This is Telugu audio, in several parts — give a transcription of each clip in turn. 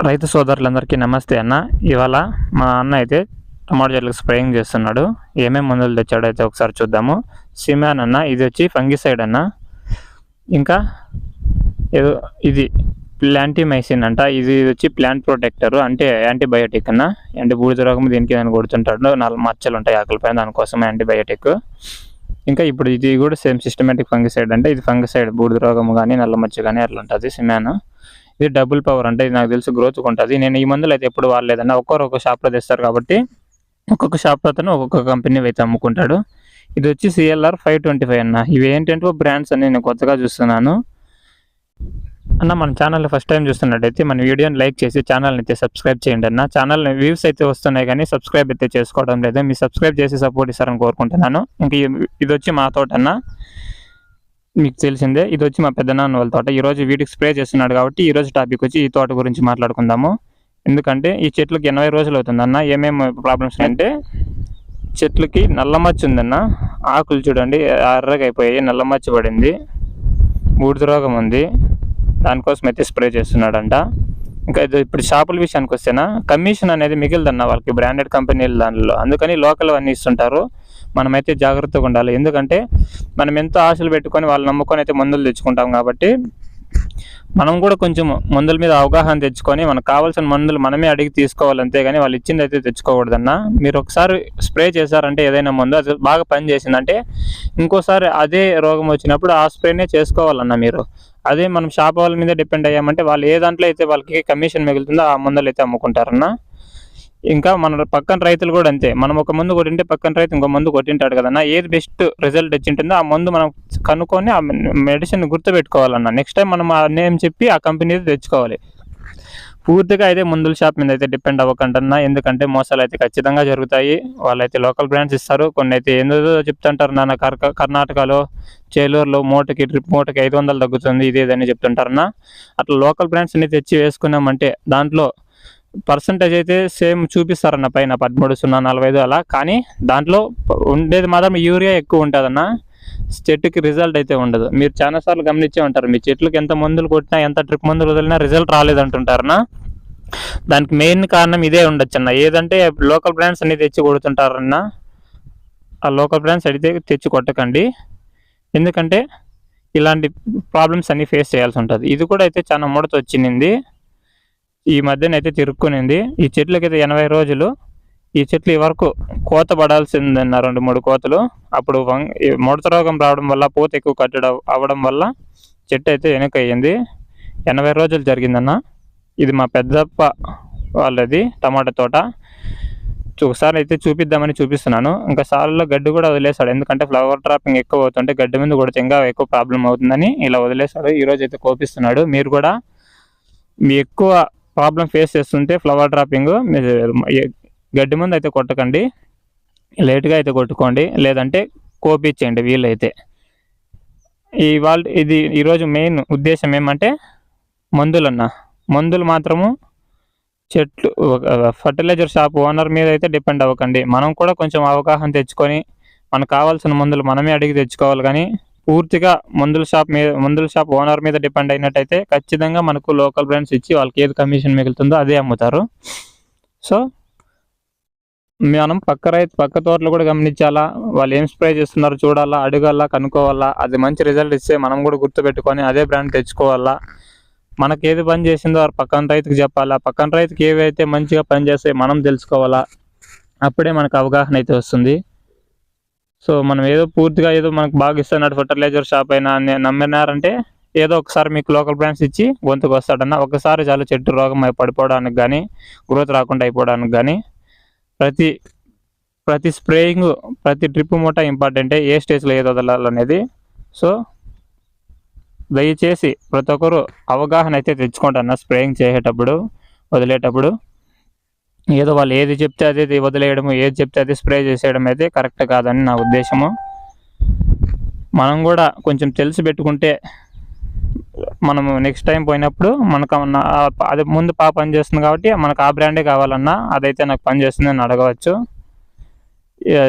రైతు సోదరులందరికీ నమస్తే అన్న. ఇవాళ మా అన్న అయితే టమాటో చెట్లకు స్ప్రేయింగ్ చేస్తున్నాడు. ఏమేమి మందులు తెచ్చాడో అయితే ఒకసారి చూద్దాము. సిమాన్ అన్న, ఇది వచ్చి ఫంగిసైడ్ అన్న. ఇంకా ఏదో ఇది ప్లాంటిమైసిన్ అంట. ఇది వచ్చి ప్లాంట్ ప్రొటెక్టర్, అంటే యాంటీబయోటిక్ అన్న. అంటే బూడిద రోగం దీనికి దాన్ని కొడుతుంటాడు. 4 మచ్చలు ఉంటాయి ఆకులపైన, దానికోసం యాంటీబయోటిక్. ఇంకా ఇప్పుడు ఇది కూడా సేమ్ సిస్టమేటిక్ ఫంగిసైడ్. అంటే ఇది ఫంగిసైడ్, బూడిద రోగము కానీ నల్ల మచ్చ కానీ అట్లా ఉంటుంది సిమాన్. ఇది డబుల్ పవర్, అంటే ఇది నాకు తెలిసి గ్రోత్ ఉంటుంది. నేను ఈ మందులు అయితే ఎప్పుడు వాడలేదన్న. ఒక్కొక్క షాప్లో తెస్తారు కాబట్టి ఒక్కొక్క షాప్లో అతను ఒక్కొక్క కంపెనీ అయితే అమ్ముకుంటాడు. ఇది వచ్చి CLR 525 అన్న. ఇవి ఏంటంటే బ్రాండ్స్ అని నేను కొత్తగా చూస్తున్నాను అన్న. మన ఛానల్ని ఫస్ట్ టైం చూస్తున్నట్టయితే మన వీడియోని లైక్ చేసి ఛానల్ని అయితే సబ్స్క్రైబ్ చేయండి అన్న. ఛానల్ వ్యూస్ అయితే వస్తున్నాయి కానీ సబ్స్క్రైబ్ అయితే చేసుకోవడం లేదు. మీరు సబ్స్క్రైబ్ చేసి సపోర్ట్ ఇస్తారని కోరుకుంటున్నాను. ఇంకా ఇది వచ్చి మా తోట అన్న, మీకు తెలిసిందే. ఇది వచ్చి మా పెద్దనాన్న వాళ్ళ తోట. ఈరోజు వీటికి స్ప్రే చేస్తున్నాడు కాబట్టి ఈరోజు టాపిక్ వచ్చి ఈ తోట గురించి మాట్లాడుకుందాము. ఎందుకంటే ఈ చెట్లకి 80 రోజులు అవుతుందన్న. ఏమేమి ప్రాబ్లమ్స్ అంటే చెట్లకి నల్లమచ్చ ఉందన్న. ఆకులు చూడండి ఎర్రగా అయిపోయాయి, నల్లమచ్చ పడింది, బూడిద రోగం ఉంది. దానికోసం అయితే స్ప్రే చేస్తున్నాడంట. ఇంకా ఇప్పుడు షాపుల విషయానికి వస్తేనా, కమిషన్ అనేది మిగిలిదన్న వాళ్ళకి, బ్రాండెడ్ కంపెనీలు దానిలో. అందుకని లోకల్ అన్నీ ఇస్తుంటారు. మనమైతే జాగ్రత్తగా ఉండాలి. ఎందుకంటే మనం ఎంతో ఆశలు పెట్టుకొని వాళ్ళు నమ్ముకొని అయితే మందులు తెచ్చుకుంటాం కాబట్టి మనం కూడా కొంచెం మందుల మీద అవగాహన తెచ్చుకొని మనకు కావాల్సిన మందులు మనమే అడిగి తీసుకోవాలి. అంతేగాని వాళ్ళు ఇచ్చింది అయితే తెచ్చుకోకూడదన్న. మీరు ఒకసారి స్ప్రే చేశారంటే ఏదైనా మందు అది బాగా పనిచేసిందంటే ఇంకోసారి అదే రోగం వచ్చినప్పుడు ఆ స్ప్రేనే చేసుకోవాలన్న మీరు. అదే మనం షాప్ వాళ్ళ మీద డిపెండ్ అయ్యామంటే వాళ్ళు ఏ దాంట్లో అయితే వాళ్ళకి కమిషన్ మిగులుతుందో ఆ మందులు అయితే అమ్ముకుంటారన్న. ఇంకా మన పక్కన రైతులు కూడా అంతే. మనం ఒక మందు కొట్టింటే పక్కన రైతు ఇంకో మందు కొట్టింటాడు కదన్నా. ఏది బెస్ట్ రిజల్ట్ వచ్చింటుందో ఆ మందు మనం కనుక్కొని ఆ మెడిసిన్ గుర్తుపెట్టుకోవాలన్నా. నెక్స్ట్ టైం మనం ఆ నేమ్ చెప్పి ఆ కంపెనీ తెచ్చుకోవాలి. పూర్తిగా అయితే మందుల షాప్ మీద అయితే డిపెండ్ అవ్వకంటన్నా. ఎందుకంటే మోసాలు అయితే ఖచ్చితంగా జరుగుతాయి. వాళ్ళైతే లోకల్ బ్రాండ్స్ ఇస్తారు, కొన్ని అయితే ఏందో చెప్తుంటారు నాన్న. కర్ణాటకలో చేలూరులో డ్రిప్ మూటకి 500 తగ్గుతుంది, ఇదేదని చెప్తుంటారన్నా. అట్లా లోకల్ బ్రాండ్స్ అన్ని తెచ్చి వేసుకున్నామంటే దాంట్లో పర్సంటేజ్ అయితే సేమ్ చూపిస్తారన్న, పైన 13.45 అలా. కానీ దాంట్లో ఉండేది మాత్రం యూరియా ఎక్కువ ఉంటుందన్న. చెట్టుకి రిజల్ట్ అయితే ఉండదు. మీరు చాలాసార్లు గమనించే ఉంటారు, మీ చెట్లకు ఎంత మందులు కొట్టినా ఎంత డ్రిప్ మందులు వదిలినా రిజల్ట్ రాలేదంటుంటారన్నా. దానికి మెయిన్ కారణం ఇదే ఉండొచ్చు అన్న. ఏదంటే లోకల్ బ్రాండ్స్ అన్ని తెచ్చి కొడుతుంటారన్న. ఆ లోకల్ బ్రాండ్స్ అడిగితే తెచ్చి కొట్టకండి. ఎందుకంటే ఇలాంటి ప్రాబ్లమ్స్ అన్ని ఫేస్ చేయాల్సి ఉంటుంది. ఇది కూడా అయితే చాలా ముడత వచ్చింది, ఈ మధ్యన అయితే తిరుక్కునింది. ఈ చెట్లకైతే 80 రోజులు. ఈ చెట్లు ఈ వరకు కోత పడాల్సిందన్న, 2-3 కోతలు. అప్పుడు ముడత రోగం రావడం వల్ల, పూత ఎక్కువ కట్టడం అవ్వడం వల్ల చెట్టు అయితే వెనకయ్యింది. 80 రోజులు జరిగిందన్న. ఇది మా పెద్దప్ప వాళ్ళది టమాటా తోట. ఒకసారి అయితే చూపిద్దామని చూపిస్తున్నాను. ఇంకా సార్లో గడ్డి కూడా వదిలేశాడు. ఎందుకంటే ఫ్లవర్ డ్రాపింగ్ ఎక్కువ అవుతుంటే గడ్డి మీద కొడితే ఇంకా ఎక్కువ ప్రాబ్లం అవుతుందని ఇలా వదిలేశాడు. ఈరోజు అయితే కోపిస్తున్నాడు. మీరు కూడా మీ ఎక్కువ ప్రాబ్లం ఫేస్ చేస్తుంటే ఫ్లవర్ డ్రాపింగ్, గడ్డి ముందు అయితే కొట్టకండి, లేట్గా అయితే కొట్టుకోండి, లేదంటే కోపించేయండి వీలైతే. ఇది ఈరోజు మెయిన్ ఉద్దేశం ఏమంటే మందులన్న. మందులు మాత్రము చెట్లు ఫర్టిలైజర్ షాప్ ఓనర్ మీద అయితే డిపెండ్ అవ్వకండి. మనం కూడా కొంచెం అవగాహన తెచ్చుకొని మనకు కావాల్సిన మందులు మనమే అడిగి తెచ్చుకోవాలి. కానీ పూర్తిగా మందుల షాప్ ఓనర్ మీద డిపెండ్ అయినట్టయితే ఖచ్చితంగా మనకు లోకల్ బ్రాండ్స్ ఇచ్చి వాళ్ళకి ఏది కమిషన్ మిగులుతుందో అదే అమ్ముతారు. సో మనం పక్క తోటలు కూడా గమనించాలా, వాళ్ళు ఏం స్ప్రే చేస్తున్నారో చూడాలా, అడగాలా, కనుక్కోవాలా. అది మంచి రిజల్ట్ ఇస్తే మనం కూడా గుర్తుపెట్టుకొని అదే బ్రాండ్ తెచ్చుకోవాలా. మనకి ఏది పని చేసిందో పక్కన రైతుకి చెప్పాలా, పక్కన రైతుకి ఏవైతే మంచిగా పనిచేస్తాయి మనం తెలుసుకోవాలా. అప్పుడే మనకు అవగాహన అయితే వస్తుంది. సో మనం ఏదో పూర్తిగా ఏదో మనకు బాగా ఇస్తున్నాడు ఫర్టిలైజర్ షాప్ అయినా నమ్మినారంటే ఏదో ఒకసారి మీకు లోకల్ బ్రాండ్స్ ఇచ్చి గొంతుకు వస్తాడన్న. ఒకసారి చాలు చెట్టు రోగం పడిపోవడానికి కానీ, గ్రోత్ రాకుండా అయిపోవడానికి కానీ. ప్రతి స్ప్రేయింగ్, ప్రతి డ్రిప్ మూట ఇంపార్టెంటే, ఏ స్టేజ్లో ఏది వదలాలనేది. సో దయచేసి ప్రతి ఒక్కరు అవగాహన అయితే తెచ్చుకుంటారన్న. స్ప్రేయింగ్ చేసేటప్పుడు, వదిలేటప్పుడు ఏదో వాళ్ళు ఏది చెప్తే అదే వదిలేయడము, ఏది చెప్తే అదే స్ప్రే చేసేయడం అయితే కరెక్ట్ కాదని నా ఉద్దేశము. మనం కూడా కొంచెం తెలిసి పెట్టుకుంటే మనము నెక్స్ట్ టైం పోయినప్పుడు మనకు అది ముందు పని చేస్తుంది కాబట్టి మనకు ఆ బ్రాండే కావాలన్నా అదైతే నాకు పని చేస్తుంది అని అడగవచ్చు.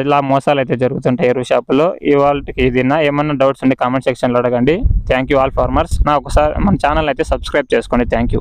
ఇలా మోసాలు అయితే జరుగుతుంటాయి ఎరువు షాపులో. ఇవాళకి ఇదిన్నా. ఏమన్నా డౌట్స్ ఉంటే కామెంట్ సెక్షన్లో అడగండి. Thank you all farmers. ఒకసారి మన ఛానల్ అయితే సబ్స్క్రైబ్ చేసుకోండి. Thank you.